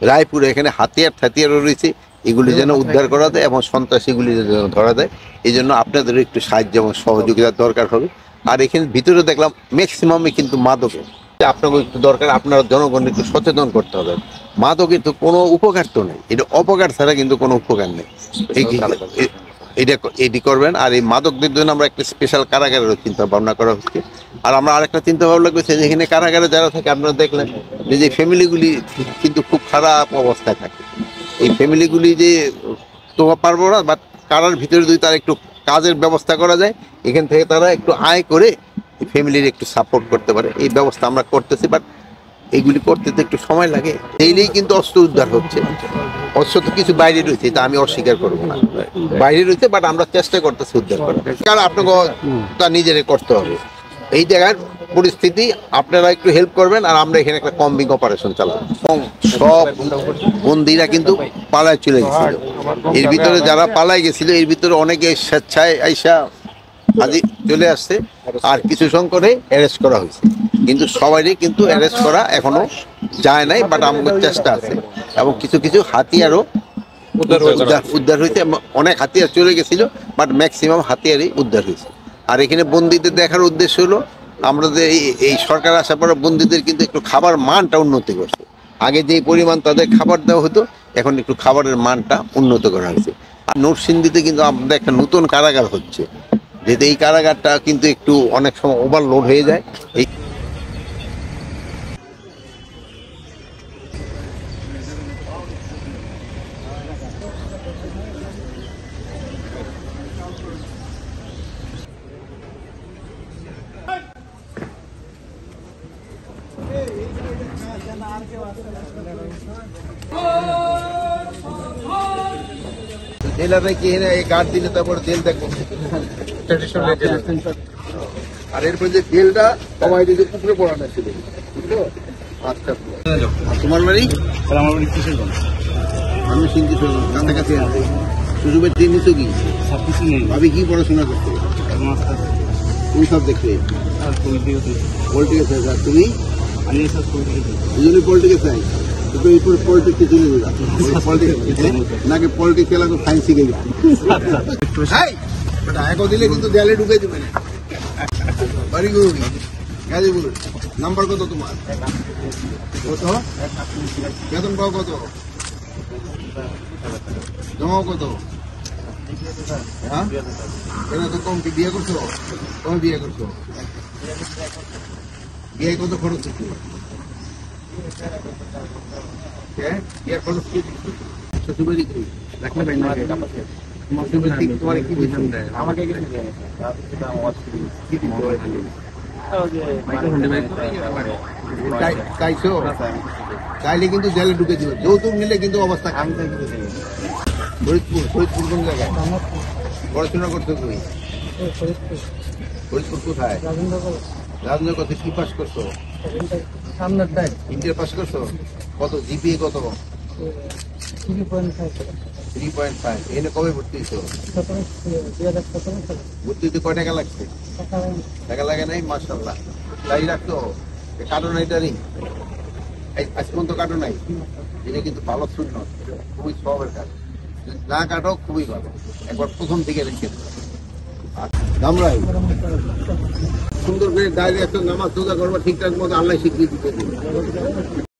রায়পুরে এখানে হাতিয়ারও রয়েছে, এগুলি যেন উদ্ধার করা যায় এবং সন্ত্রাসীগুলি যেন ধরা যায়। এই জন্য আপনাদের একটু সাহায্য এবং সহযোগিতার দরকার হবে। আর এখানে ভিতরে দেখলাম ম্যাক্সিমামই কিন্তু মাদকের, আপনাকে একটু দরকার, আপনার জনগণকে একটু সচেতন করতে হবে। মাদকের তো কোনো উপকার তো নেই, এটা অপকার ছাড়া কিন্তু কোনো উপকার নেই। এটি করবেন। আর এই মাদকদের জন্য আমরা একটা স্পেশাল কারাগারেরও চিন্তা ভাবনা করা হচ্ছে। আর আমরা আরেকটা চিন্তা ভাবনা করছি, যেখানে কারাগারে যারা থাকে আপনারা দেখলেন যে ফ্যামিলিগুলি কিন্তু খুব খারাপ অবস্থায় থাকে। এই ফ্যামিলিগুলি যে তো পারবো না, বাট কারার ভিতরে যদি তার একটু কাজের ব্যবস্থা করা যায়, এখান থেকে তারা একটু আয় করে ফ্যামিলির একটু সাপোর্ট করতে পারে, এই ব্যবস্থা আমরা করতেছি। বাট এইগুলি করতে তো একটু সময় লাগে। এইলেই কিন্তু অস্ত্র উদ্ধার হচ্ছে। অস্ত্র তো কিছু বাইরে রয়েছে, তা আমি অস্বীকার করবো না, বাইরে রয়েছে, বাট আমরা চেষ্টা করতেছি উদ্ধার করার। কারণ আপনাকে তা নিজেরে করতে হবে। এই জায়গার পরিস্থিতি আপনারা একটু হেল্প করবেন, আর আমরা এখানে একটা কম্বিং অপারেশন চালাবো। এবং সব বন্দীরা কিন্তু পালায় চলে গেছিল। এর ভিতরে যারা পালায় গেছিল, এর ভিতরে অনেকে স্বেচ্ছায় আইসা আজি চলে আসছে, আর কিছু সংখ্যকে অ্যারেস্ট করা হয়েছে। কিন্তু সবাইকে কিন্তু অ্যারেস্ট করা এখনো যায় নাই, বাট আমাদের চেষ্টা আছে। এবং কিছু হাতিয়ারও উদ্ধার হয়েছে। অনেক হাতিয়ার চলে গেছিল, বাট ম্যাক্সিমাম হাতিয়ারই উদ্ধার হয়েছে। আর এখানে বন্দীদের দেখার উদ্দেশ্য হলো, আমাদের এই সরকার আসার পরে বন্দীদের কিন্তু একটু খাবার মানটা উন্নতি করছে। আগে যে পরিমাণ তাদের খাবার দেওয়া হতো, এখন একটু খাবারের মানটা উন্নত করা হয়েছে। আর নরসিংদীতে কিন্তু আমাদের একটা নতুন কারাগার হচ্ছে, যেহেতু এই কারাগারটা কিন্তু একটু অনেক সময় ওভারলোড হয়ে যায়। এই জেলারে কি গার্ড দিলে তারপরে জেল দেখবো, আর এরপরে যে জেলটা সবাই যদি পুকুরে পড়ানো ছিল, বুঝলো? আচ্ছা, তোমার বাড়ি? আমার বাড়ি কিশোরগঞ্জ। আমি সিন্ধি কাছাকাছি আছে। সুযোগের দিন নিচ্ছ কি? সব কিছু নেই। ভাবি কি পড়াশোনা করতে? কোন সাবজেক্টে? Political science. আর তুমি? আমি দুজনে পলিটিক্যাল সায়েন্স। তো এরপরে পলিটিক্সে চলে যাবে নাকি? পলিটিক্স খেলা তো সায়েন্স শিখে যাবে। একও দিলে কিন্তু দেয়ালে ঢুকে দেবে না। বাড়ি গুরু গাজীপুর। নাম্বার কত তোমার? কত বেতন পাও? কত জমাও? কত? হ্যাঁ, এটা তো কম। কি বিয়ে করছো? কবে বিয়ে করছো? বিয়ে কত খরচ হচ্ছে? শ্বশুরবাড়ি কি? তোমার কি বেতন দেয়? আমাকে চাইছো? চাইলে কিন্তু জেলে ঢুকে দিবে। যৌতুক নিলে কিন্তু অবস্থা খারাপ। ফরিদপুর কোন জায়গায় পড়াশোনা করছো তুমি? ফরিদপুর কোথায়? রাজনগর। কত কি পাস করছো? ইন্টার পাস করছো? কত জিপিএ? কত? 3.5। এনে কবে ভর্তি হয়েছো? ভর্তি হতে কয় টাকা লাগছে? টাকা লাগে নাই? মাশাআল্লাহ। তাই রাখতো কাটো নাই? তারই আজ পর্যন্ত কাটো নাই? এটা কিন্তু ভালো শূন্য, খুবই সবের কাজ। না কাটো খুবই ভালো, একবার প্রথম থেকে রেখে দামরাই সুন্দর করে ডাইরে একটা নামাজ রোজা করবা ঠিকঠাক মতো, আল্লাহ স্বীকৃতি দিতে।